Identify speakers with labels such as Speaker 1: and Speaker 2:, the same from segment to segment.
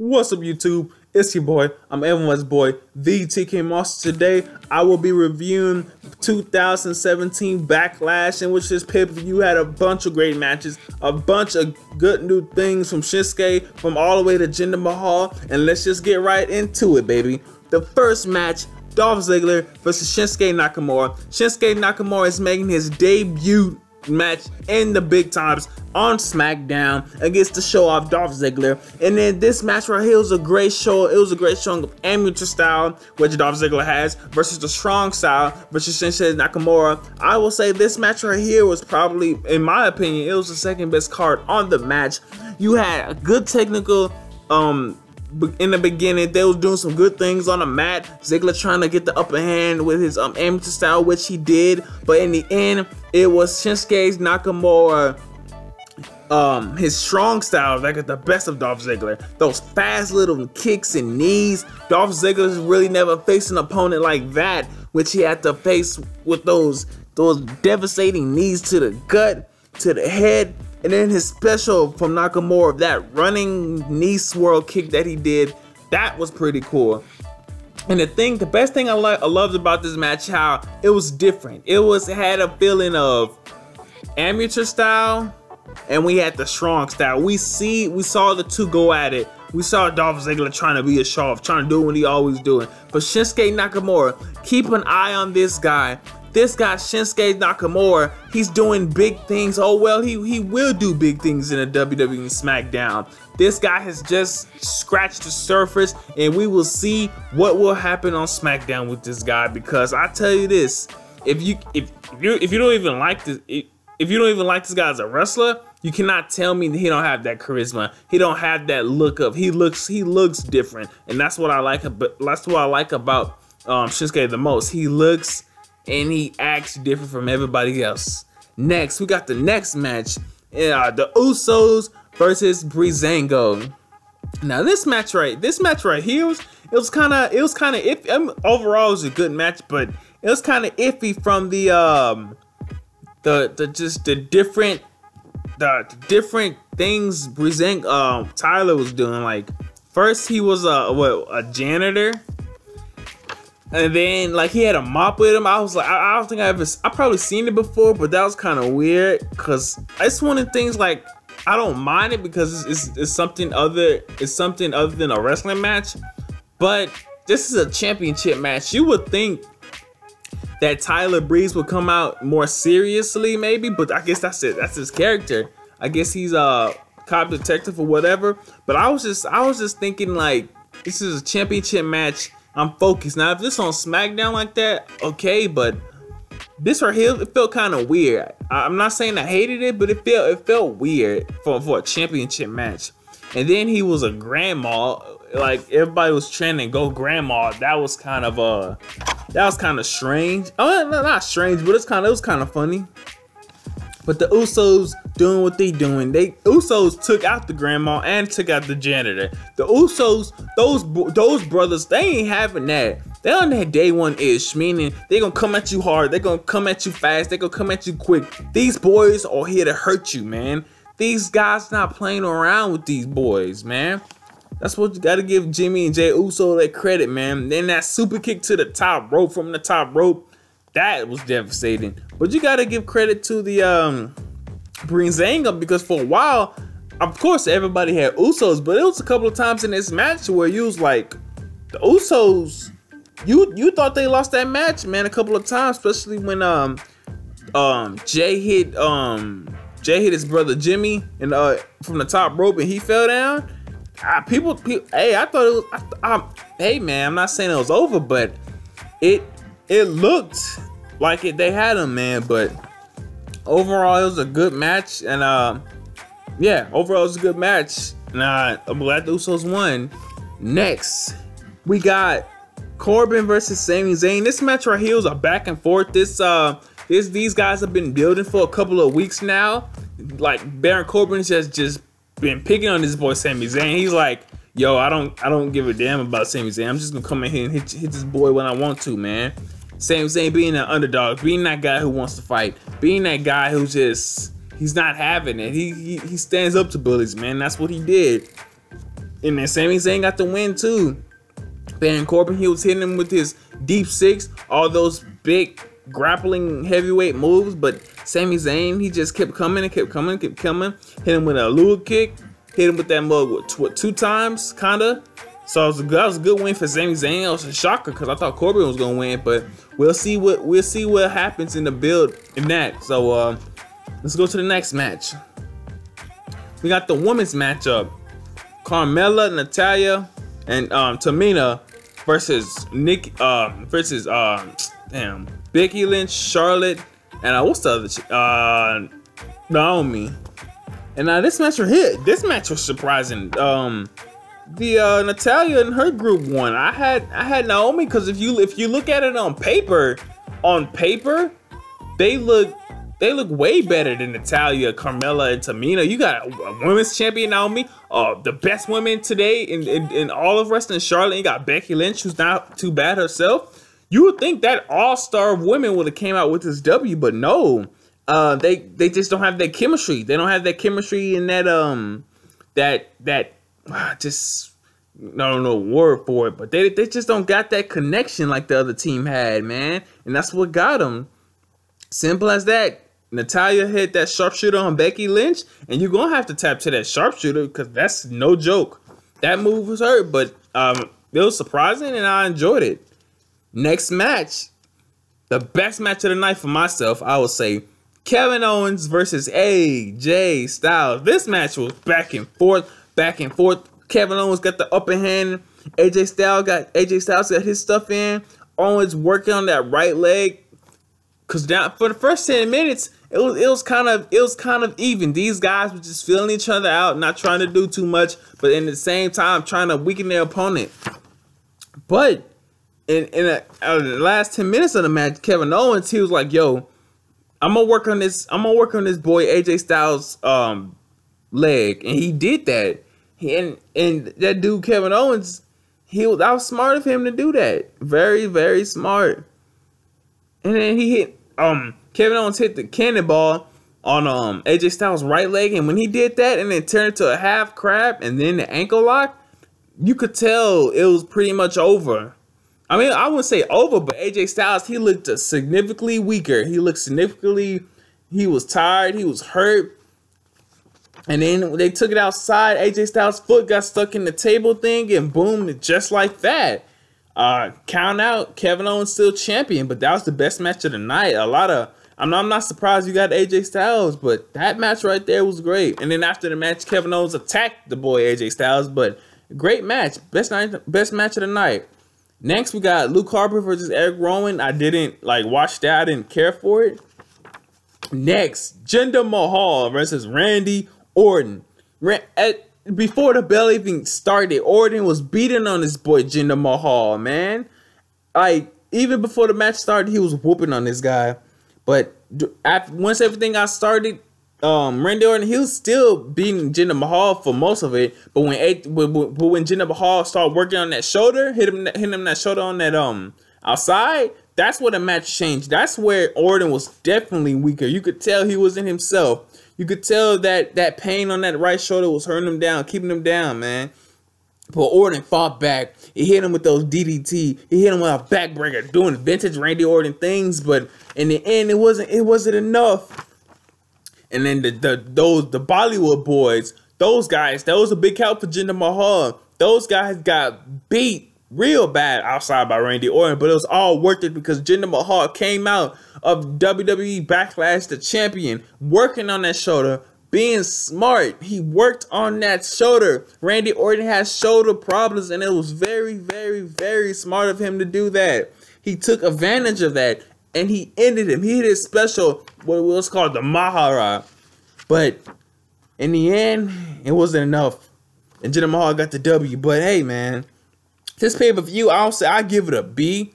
Speaker 1: What's up, YouTube? It's your boy. I'm everyone's boy, the TK Monster. Today, I will be reviewing 2017 Backlash, in which this pay-per-view had a bunch of great matches, a bunch of good new things from Shinsuke, from all the way to Jinder Mahal, and let's just get right into it, baby. The first match, Dolph Ziggler versus Shinsuke Nakamura. Shinsuke Nakamura is making his debut match in the big times on SmackDown against the show off Dolph Ziggler. And then this match right here was a great show. It was a great showing of amateur style, which Dolph Ziggler has, versus the strong style versus Shinsuke Nakamura. I will say this match right here was probably, in my opinion, it was the second best card on the match. You had a good technical in the beginning. They was doing some good things on the mat. Ziggler trying to get the upper hand with his amateur style, which he did. But in the end, it was Shinsuke Nakamura, his strong style that got the best of Dolph Ziggler. Those fast little kicks and knees. Dolph Ziggler's really never faced an opponent like that, which he had to face with those devastating knees to the gut, to the head. And then his special from Nakamura, that running knee swirl kick that he did, that was pretty cool. And the best thing I loved about this match, how it was different. It had a feeling of amateur style, and we had the strong style. We saw the two go at it. We saw Dolph Ziggler trying to be a show off, trying to do what he always doing. But Shinsuke Nakamura, keep an eye on this guy. This guy, Shinsuke Nakamura, he's doing big things. Oh, well, he will do big things in a WWE SmackDown. This guy has just scratched the surface, and we will see what will happen on SmackDown with this guy. Because I tell you this, if you don't even like this guy as a wrestler, you cannot tell me that he don't have that charisma. He don't have that look of he looks different, and that's what I like. That's what I like about Shinsuke the most. He looks and he acts different from everybody else. Next, we got the next match. The Usos versus Briggs. Now this match right here it was kind of iffy. I mean, overall it was a good match, but it was kind of iffy from the different things Tyler was doing. Like, first he was a janitor. And then, like, he had a mop with him. I was like, I don't think I probably seen it before, but that was kind of weird. Cause it's one of the things, like, I don't mind it because it's something other than a wrestling match. But this is a championship match. You would think that Tyler Breeze would come out more seriously, maybe, but I guess that's it. That's his character. I guess he's a cop detective or whatever. But I was just thinking, like, this is a championship match. I'm focused. Now, if this on SmackDown like that, okay, but this right here, it felt kind of weird. I'm not saying I hated it, but it felt weird for a championship match. And then he was a grandma. Like, everybody was chanting "Go Grandma." That was kind of strange. Oh, not strange, but it was kind of funny. But the Usos doing what they doing. Usos took out the grandma and took out the janitor. The Usos, those brothers, they ain't having that. They on that day one-ish, meaning they gonna come at you hard. They gonna come at you fast. They gonna come at you quick. These boys are here to hurt you, man. These guys not playing around with these boys, man. That's what you gotta give Jimmy and Jey Uso their credit, man. Then that super kick to the top rope from the top rope. That was devastating. But you gotta give credit to the Briggs, because for a while, of course, everybody had Usos, but it was a couple of times in this match where you was like, the Usos, you thought they lost that match, man, a couple of times, especially when Jay hit his brother Jimmy and from the top rope and he fell down. People, hey, I thought it was. Hey, man, I'm not saying it was over, but it looked like they had him, man. But overall, it was a good match, and yeah, overall it was a good match. And I'm glad the Usos won. Next, we got Corbin versus Sami Zayn. This match right here was a back and forth. These guys have been building for a couple of weeks now. Like, Baron Corbin's just been picking on this boy Sami Zayn. He's like, yo, I don't give a damn about Sami Zayn. I'm just gonna come in here and hit this boy when I want to, man. Sami Zayn being an underdog, being that guy who wants to fight, being that guy who he's not having it. He stands up to bullies, man. That's what he did. And then Sami Zayn got the win too. Baron Corbin, he was hitting him with his deep six, all those big grappling heavyweight moves, but Sami Zayn, he just kept coming and kept coming, kept coming. Hit him with a Lua kick, hit him with that mug what, 2 times, kinda. So that was a good win for Sami Zayn. It was a shocker because I thought Corbin was gonna win, but we'll see what happens in the build in that. So let's go to the next match. We got the women's matchup: Carmella, Natalya, and Tamina versus Becky Lynch, Charlotte, and what's the other Naomi. And this match was hit. This match was surprising. The Natalya and her group won. I had Naomi because if you look at it on paper, they look way better than Natalya, Carmella, and Tamina. You got a women's champion Naomi, the best woman today in all of wrestling, Charlotte. You got Becky Lynch, who's not too bad herself. You would think that all-star of women would have came out with this W, but no. They just don't have that chemistry. They don't have that chemistry in that just I don't know a word for it, but they just don't got that connection like the other team had, man. And that's what got them. Simple as that. Natalya hit that sharpshooter on Becky Lynch, and you're gonna have to tap to that sharpshooter because that's no joke. That move was hurt, but it was surprising and I enjoyed it. Next match, the best match of the night for myself, I would say Kevin Owens versus AJ Styles. This match was back and forth. Kevin Owens got the upper hand. AJ Styles got his stuff in. Owens working on that right leg. Cause down for the first 10 minutes, it was kind of even. These guys were just feeling each other out, not trying to do too much, but in the same time trying to weaken their opponent. But in the last 10 minutes of the match, Kevin Owens, he was like, "Yo, I'm gonna work on this boy AJ Styles leg," and he did that. And that dude Kevin Owens, that was smart of him to do that. Very, very smart. And then he hit Kevin Owens hit the cannonball on AJ Styles' right leg, and when he did that and then turned to a half crab and then the ankle lock, you could tell it was pretty much over. I mean, I wouldn't say over, but AJ Styles, he looked significantly weaker. He was tired, he was hurt. And then they took it outside. AJ Styles' foot got stuck in the table thing, and boom, just like that. Count out, Kevin Owens still champion, but that was the best match of the night. I'm not surprised you got AJ Styles, but that match right there was great. And then after the match, Kevin Owens attacked the boy AJ Styles, but great match, best match of the night. Next, we got Luke Harper versus Eric Rowan. I didn't watch that. I didn't care for it. Next, Jinder Mahal versus Randy Orton. Before the bell even started, Orton was beating on this boy Jinder Mahal, man. Even before the match started, he was whooping on this guy. But once everything got started, Randy Orton, he was still beating Jinder Mahal for most of it. But when Jinder Mahal started working on that shoulder, hit him that shoulder on that outside, that's where the match changed. That's where Orton was definitely weaker. You could tell he wasn't himself. You could tell that pain on that right shoulder was hurting him down, keeping him down, man. But Orton fought back. He hit him with those DDT. He hit him with a backbreaker, doing vintage Randy Orton things. But in the end, it wasn't enough. And then the Bollywood boys, those guys, that was a big help for Jinder Mahal. Those guys got beat real bad outside by Randy Orton, but it was all worth it because Jinder Mahal came out of WWE Backlash, the champion, working on that shoulder, being smart. He worked on that shoulder. Randy Orton has shoulder problems, and it was very, very, very smart of him to do that. He took advantage of that, and he ended him. He hit his special, what was called the Mahara. But in the end, it wasn't enough. And Jinder Mahal got the W. But hey, man, this pay-per-view, I give it a B.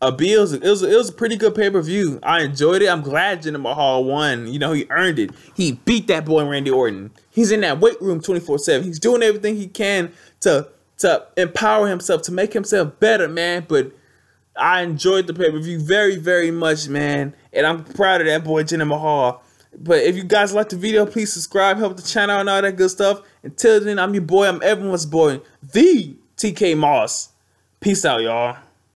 Speaker 1: A B. It was a pretty good pay-per-view. I enjoyed it. I'm glad Jinder Mahal won. You know, he earned it. He beat that boy Randy Orton. He's in that weight room 24/7. He's doing everything he can to empower himself, to make himself better, man. But I enjoyed the pay-per-view very, very much, man. And I'm proud of that boy Jinder Mahal. But if you guys like the video, please subscribe, help the channel and all that good stuff. Until then, I'm your boy, I'm everyone's boy, the TK Moss. Peace out, y'all.